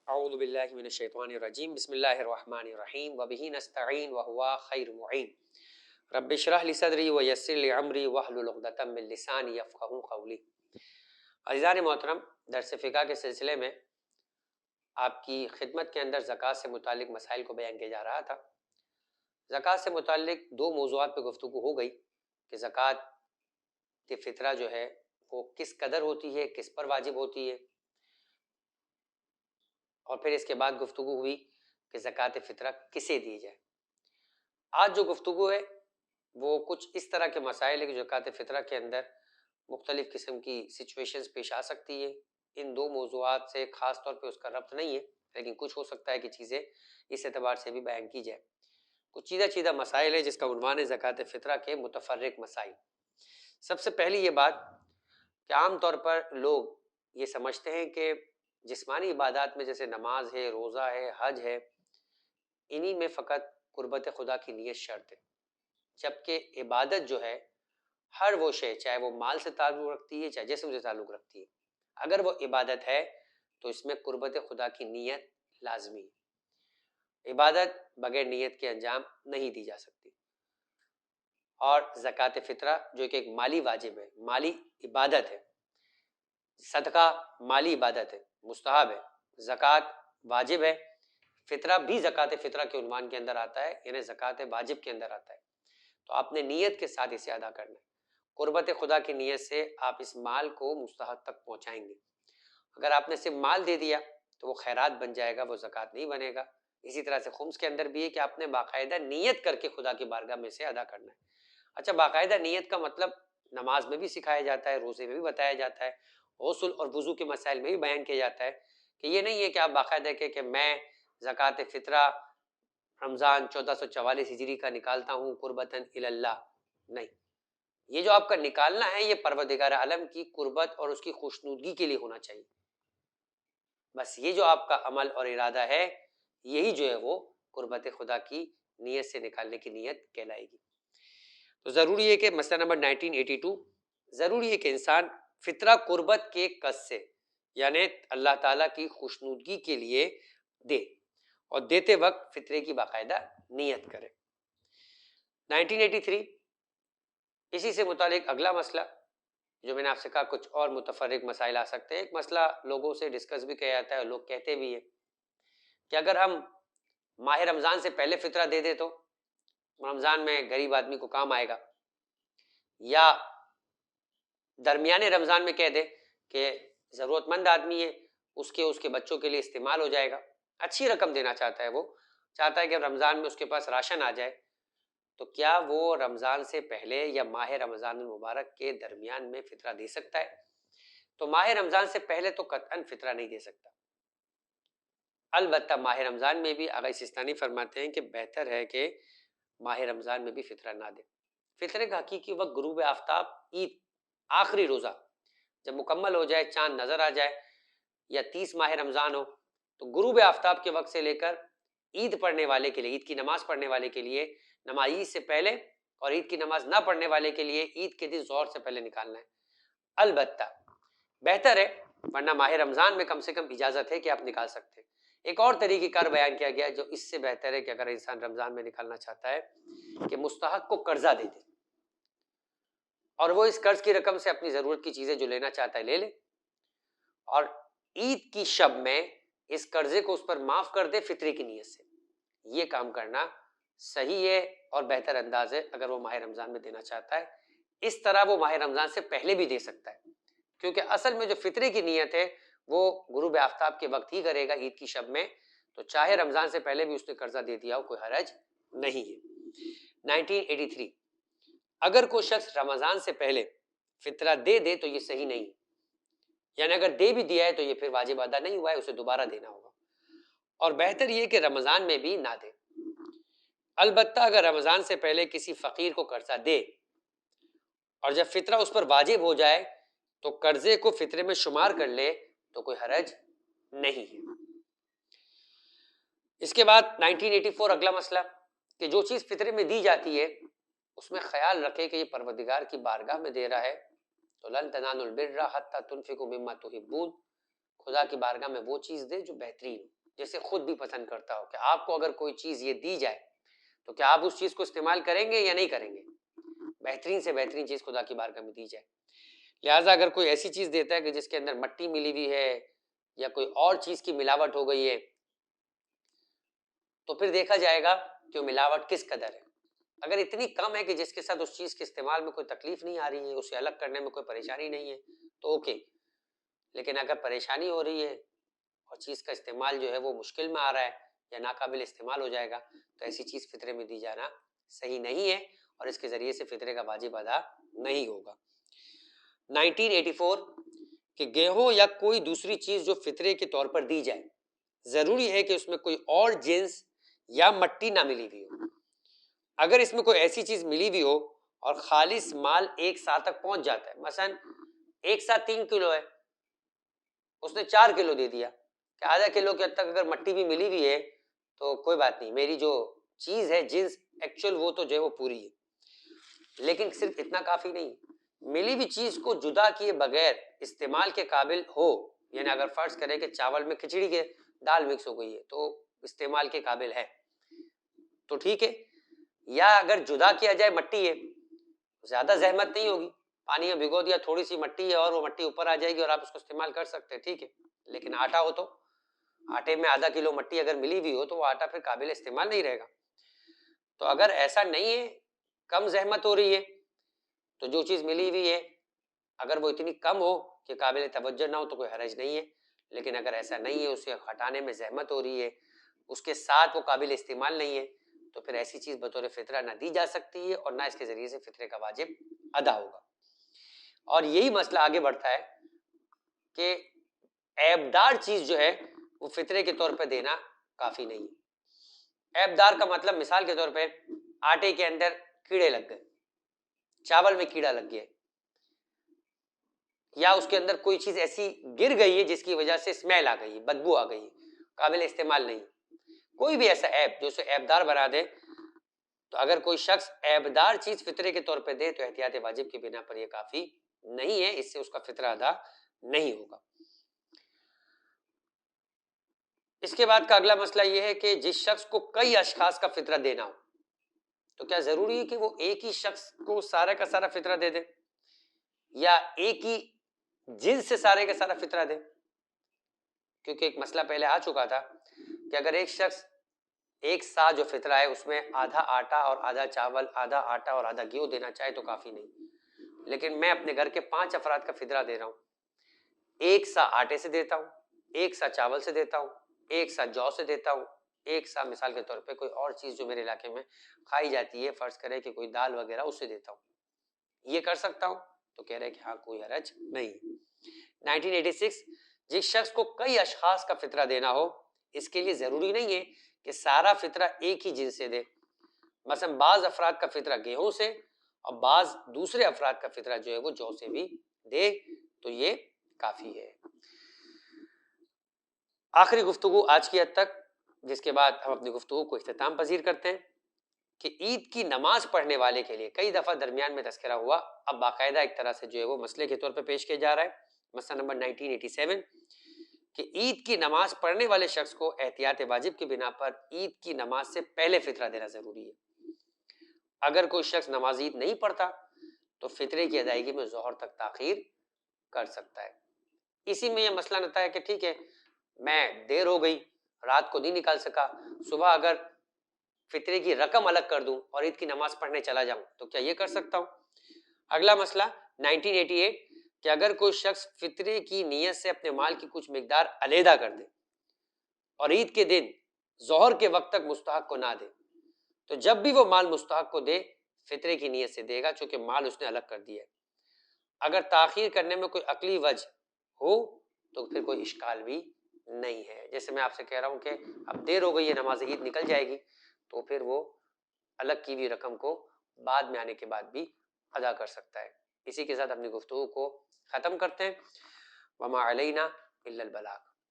اعوذ باللہ من الشیطان الرجیم بسم اللہ الرحمن الرحیم وبہ نستعین وہو خیر معین رب اشرح لی صدری ویسر لی امری واحلل عقدۃ من لسانی یفقہوا قولی۔ عزیزان محترم، درس فقہ کے سلسلے میں آپ کی خدمت کے اندر زکوٰۃ سے متعلق مسائل کو بیان کیا جا رہا تھا۔ زکوٰۃ سے متعلق دو موضوعات پہ گفتگو ہو گئی کہ زکوٰۃ فطرہ جو ہے وہ کس قدر ہوتی ہے، کس پر واجب ہوتی ہے، اور پھر اس کے بعد گفتگو ہوئی کہ زکوٰۃ فطرہ کسے دی جائے۔ آج جو گفتگو ہے وہ کچھ اس طرح کے مسائل ہے کہ زکوٰۃ فطرہ کے اندر مختلف قسم کی سچویشنز پیش آ سکتی ہے۔ ان دو موضوعات سے خاص طور پہ اس کا ربط نہیں ہے، لیکن کچھ ہو سکتا ہے کہ چیزیں اس اعتبار سے بھی بیان کی جائے۔ کچھ چیدہ مسائل ہے جس کا عنوان ہے زکوٰۃ فطرہ کے متفرق مسائل۔ سب سے پہلی یہ بات کہ عام طور پر لوگ یہ سمجھتے ہیں کہ جسمانی عبادات میں جیسے نماز ہے، روزہ ہے، حج ہے، انہی میں فقط قربت خدا کی نیت شرط ہے، جبکہ عبادت جو ہے ہر وہ شے، چاہے وہ مال سے تعلق رکھتی ہے چاہے جسم سے تعلق رکھتی ہے، اگر وہ عبادت ہے تو اس میں قربت خدا کی نیت لازمی ہے۔ عبادت بغیر نیت کے انجام نہیں دی جا سکتی۔ اور زکوٰۃ فطرہ جو کہ ایک مالی واجب ہے، مالی عبادت ہے، صدقہ مالی عبادت ہے، مستحب ہے، زکوٰۃ واجب ہے، فطرہ بھی زکوٰۃ فطرہ کے عنوان کے اندر آتا ہے، یعنی زکوٰۃ واجب کے اندر آتا ہے، تو آپ نے نیت کے ساتھ اسے ادا کرنا ہے۔ قربت خدا کی نیت سے آپ اس مال کو مستحق تک پہنچائیں گے۔ اگر آپ نے صرف مال دے دیا تو وہ خیرات بن جائے گا، وہ زکوٰۃ نہیں بنے گا۔ اسی طرح سے خمس کے اندر بھی ہے کہ آپ نے باقاعدہ نیت کر کے خدا کی بارگاہ میں سے ادا کرنا ہے۔ اچھا، باقاعدہ نیت کا مطلب نماز میں بھی سکھایا جاتا ہے، روزے میں بھی بتایا جاتا ہے، غسل اور وضو کے مسائل میں بھی بیان کیا جاتا ہے کہ یہ نہیں ہے کہ آپ باقاعدہ کہ میں زکوٰۃ فطرہ رمضان 1444 ہجری کا نکالتا ہوں قربتاً الی اللہ، نہیں، یہ جو آپ کا نکالنا ہے یہ پروردگار عالم کی قربت اور اس کی خوشنودگی کے لیے ہونا چاہیے۔ بس یہ جو آپ کا عمل اور ارادہ ہے، یہی جو ہے وہ قربت خدا کی نیت سے نکالنے کی نیت کہلائے گی۔ تو ضروری ہے کہ مسئلہ نمبر 1982، ضروری ہے کہ انسان فطرہ قربت کے قصد سے، یعنی اللہ تعالیٰ کی خوشنودگی کے لیے دے، اور دیتے وقت فطرے کی باقاعدہ نیت کرے۔ 1983 اسی سے متعلق اگلا مسئلہ جو میں نے آپ سے کہا کچھ اور متفرق مسائل آ سکتے ہیں۔ ایک مسئلہ لوگوں سے ڈسکس بھی کیا جاتا ہے اور لوگ کہتے بھی ہیں کہ اگر ہم ماہ رمضان سے پہلے فطرہ دے دے تو رمضان میں غریب آدمی کو کام آئے گا، یا درمیان رمضان میں کہہ دے کہ ضرورت مند آدمی ہے، اس کے بچوں کے لیے استعمال ہو جائے گا، اچھی رقم دینا چاہتا ہے، وہ چاہتا ہے کہ رمضان میں اس کے پاس راشن آ جائے، تو کیا وہ رمضان سے پہلے یا ماہ رمضان المبارک کے درمیان میں فطرہ دے سکتا ہے؟ تو ماہ رمضان سے پہلے تو قطعاً فطرہ نہیں دے سکتا۔ البتہ ماہ رمضان میں بھی آغا سستانی فرماتے ہیں کہ بہتر ہے کہ ماہ رمضان میں بھی فطرہ نہ دے۔ فطرے کا حقیقی وقت غروب آفتاب، عید، آخری روزہ جب مکمل ہو جائے، چاند نظر آ جائے، یا 30 ماہ رمضان ہو، تو غروب آفتاب کے وقت سے لے کر عید پڑھنے والے کے لیے، عید کی نماز پڑھنے والے کے لیے نماز عید سے پہلے، اور عید کی نماز نہ پڑھنے والے کے لیے عید کے دن ظہر سے پہلے نکالنا ہے۔ البتہ بہتر ہے، ورنہ ماہ رمضان میں کم سے کم اجازت ہے کہ آپ نکال سکتے ہیں۔ ایک اور طریقہ کار بیان کیا گیا جو اس سے بہتر ہے کہ اگر انسان رمضان میں نکالنا چاہتا ہے کہ مستحق کو قرضہ دے دے، اور وہ اس قرض کی رقم سے اپنی ضرورت کی چیزیں جو لینا چاہتا ہے لے لے، اور عید کی شب میں اس قرضے کو اس پر معاف کر دے فطرے کی نیت سے۔ یہ کام کرنا صحیح ہے اور بہتر انداز ہے اگر وہ ماہ رمضان میں دینا چاہتا ہے۔ اس طرح وہ ماہ رمضان سے پہلے بھی دے سکتا ہے، کیونکہ اصل میں جو فطرے کی نیت ہے وہ غروب آفتاب کے وقت ہی کرے گا عید کی شب میں، تو چاہے رمضان سے پہلے بھی اس نے قرضہ دے دیا ہو کوئی حرج نہیں ہے۔ 1983 اگر کوئی شخص رمضان سے پہلے فطرہ دے دے تو یہ صحیح نہیں، یعنی اگر دے بھی دیا ہے تو یہ پھر واجب ادا نہیں ہوا ہے، اسے دوبارہ دینا ہوگا، اور بہتر یہ کہ رمضان میں بھی نہ دے۔ البتہ اگر رمضان سے پہلے کسی فقیر کو قرضہ دے اور جب فطرہ اس پر واجب ہو جائے تو قرضے کو فطرے میں شمار کر لے تو کوئی حرج نہیں ہے۔ اس کے بعد 1984 اگلا مسئلہ کہ جو چیز فطرے میں دی جاتی ہے اس میں خیال رکھے کہ یہ پروردگار کی بارگاہ میں دے رہا ہے، تو لن تنالوا البر حتی تنفقوا مما تحبون، خدا کی بارگاہ میں وہ چیز دے جو بہترین ہو۔ جیسے خود بھی پسند کرتا ہو کہ آپ کو اگر کوئی چیز یہ دی جائے تو کیا آپ اس چیز کو استعمال کریں گے یا نہیں کریں گے؟ بہترین سے بہترین چیز خدا کی بارگاہ میں دی جائے. لہٰذا اگر کوئی ایسی چیز دیتا ہے کہ جس کے اندر مٹی ملی ہوئی ہے یا کوئی اور چیز کی ملاوٹ ہو گئی ہے تو پھر دیکھا جائے گا کہ وہ ملاوٹ کس قدر ہے. اگر اتنی کم ہے کہ جس کے ساتھ اس چیز کے استعمال میں کوئی تکلیف نہیں آ رہی ہے, اسے الگ کرنے میں کوئی پریشانی نہیں ہے تو اوکے. لیکن اگر پریشانی ہو رہی ہے اور چیز کا استعمال جو ہے وہ مشکل میں آ رہا ہے یا ناقابل استعمال ہو جائے گا تو ایسی چیز فطرے میں دی جانا صحیح نہیں ہے اور اس کے ذریعے سے فطرے کا واجب ادا نہیں ہوگا. 1984 کہ گیہوں یا کوئی دوسری چیز جو فطرے کے طور پر دی جائے ضروری ہے کہ اس میں کوئی اور جنس یا مٹی نہ ملی ہوئی ہو. اگر اس میں کوئی ایسی چیز ملی ہوئی ہو اور خالص مال ایک سا تک پہنچ جاتا ہے, مثلا ایک سا 3 کلو ہے, اس نے 4 کلو دے دیا کہ آدھا کلو کے حد تک اگر مٹی بھی ملی ہوئی ہے تو کوئی بات نہیں, میری جو چیز ہے جنس ایکچوئل وہ تو جو ہے وہ پوری ہے. لیکن صرف اتنا کافی نہیں, ملی ہوئی چیز کو جدا کیے بغیر استعمال کے قابل ہو, یعنی اگر فرض کرے کہ چاول میں کھچڑی کے دال مکس ہو گئی ہے تو استعمال کے قابل ہے تو ٹھیک ہے, یا اگر جدا کیا جائے مٹی ہے, زیادہ زحمت نہیں ہوگی, پانی میں بھگو دیا, تھوڑی سی مٹی ہے اور وہ مٹی اوپر آ جائے گی اور آپ اس کو استعمال کر سکتے ہیں, ٹھیک ہے. لیکن آٹا ہو تو آٹے میں آدھا کلو مٹی اگر ملی ہوئی ہو تو وہ آٹا پھر قابل استعمال نہیں رہے گا. تو اگر ایسا نہیں ہے, کم زحمت ہو رہی ہے تو جو چیز ملی ہوئی ہے اگر وہ اتنی کم ہو کہ قابل توجہ نہ ہو تو کوئی حرج نہیں ہے. لیکن اگر ایسا نہیں ہے, اسے ہٹانے میں زحمت ہو رہی ہے, اس کے ساتھ وہ قابل استعمال نہیں ہے, تو پھر ایسی چیز بطور فطرہ نہ دی جا سکتی ہے اور نہ اس کے ذریعے سے فطرے کا واجب ادا ہوگا. اور یہی مسئلہ آگے بڑھتا ہے کہ عیبدار چیز جو ہے وہ فطرے کے طور پہ دینا کافی نہیں ہے. عیبدار کا مطلب مثال کے طور پہ آٹے کے اندر کیڑے لگ گئے, چاول میں کیڑا لگ گیا, یا اس کے اندر کوئی چیز ایسی گر گئی ہے جس کی وجہ سے اسمیل آ گئی ہے, بدبو آ گئی ہے, قابل استعمال نہیں. کوئی بھی ایسا عیب جو اسے عیبدار بنا دے, تو اگر کوئی شخص عیبدار چیز فطرے کے طور پہ دے تو احتیاط واجب کی بنا پر یہ کافی نہیں ہے, اس سے اس کا فطرہ ادا نہیں ہوگا. اس کے بعد کا اگلا مسئلہ یہ ہے کہ جس شخص کو کئی اشخاص کا فطرہ دینا ہو تو کیا ضروری ہے کہ وہ ایک ہی شخص کو سارا کا سارا فطرہ دے دے یا ایک ہی جنس سے سارے کا سارا فطرہ دے؟ کیونکہ ایک مسئلہ پہلے آ چکا تھا کہ اگر ایک شخص ایک سا جو فطرہ ہے اس میں آدھا آٹا اور آدھا چاول, آدھا آٹا اور آدھا گیہوں دینا چاہے تو کافی نہیں. لیکن میں اپنے گھر کے 5 افراد کا فطرہ دے رہا ہوں, ایک سا آٹے سے دیتا ہوں, ایک سا چاول سے دیتا ہوں, ایک سا جو سے دیتا ہوں, ایک سا مثال کے طور پہ کوئی اور چیز جو میرے علاقے میں کھائی جاتی ہے, فرض کرے کہ کوئی دال وغیرہ, اس سے دیتا ہوں. یہ کر سکتا ہوں؟ تو کہہ رہے کہ ہاں کوئی حرج نہیں. 1986 جس شخص کو کئی اشخاص کا فطرہ دینا ہو اس کے لیے ضروری نہیں ہے کہ سارا فطرہ ایک ہی جنس سے دے. مثلا بعض افراد کا فطرہ گیہوں سے اور بعض دوسرے افراد کا فطرہ جو ہے وہ جو سے بھی دے تو یہ کافی ہے. آخری گفتگو آج کی حد تک, جس کے بعد ہم اپنی گفتگو کو اختتام پذیر کرتے ہیں کہ عید کی نماز پڑھنے والے کے لیے کئی دفعہ درمیان میں تذکرہ ہوا, اب باقاعدہ ایک طرح سے جو ہے وہ مسئلے کے طور پہ پیش کیا جا رہا ہے. مسئلہ نمبر 1987 کہ عید کی نماز پڑھنے والے شخص کو احتیاط واجب کی بنا پر عید کی نماز سے پہلے فطرہ دینا ضروری ہے. اگر کوئی شخص نماز عید نہیں پڑھتا تو فطرے کی ادائیگی میں ظہر تک تاخیر کر سکتا ہے. اسی میں یہ مسئلہ نتا ہے کہ ٹھیک ہے میں دیر ہو گئی, رات کو نہیں نکال سکا, صبح اگر فطرے کی رقم الگ کر دوں اور عید کی نماز پڑھنے چلا جاؤں تو کیا یہ کر سکتا ہوں؟ اگلا مسئلہ 1988 کہ اگر کوئی شخص فطرے کی نیت سے اپنے مال کی کچھ مقدار علیحدہ کر دے اور عید کے دن ظہر کے وقت تک مستحق کو نہ دے تو جب بھی وہ مال مستحق کو دے فطرے کی نیت سے دے گا, چونکہ مال اس نے الگ کر دیا ہے. اگر تاخیر کرنے میں کوئی عقلی وجہ ہو تو پھر کوئی اشکال بھی نہیں ہے. جیسے میں آپ سے کہہ رہا ہوں کہ اب دیر ہو گئی ہے, نماز عید نکل جائے گی, تو پھر وہ الگ کی ہوئی رقم کو بعد میں آنے کے بعد بھی ادا کر سکتا ہے. اسی کے ساتھ اپنی گفتگو کو ختم کرتے ہیں. وما علینا الا البلاغ.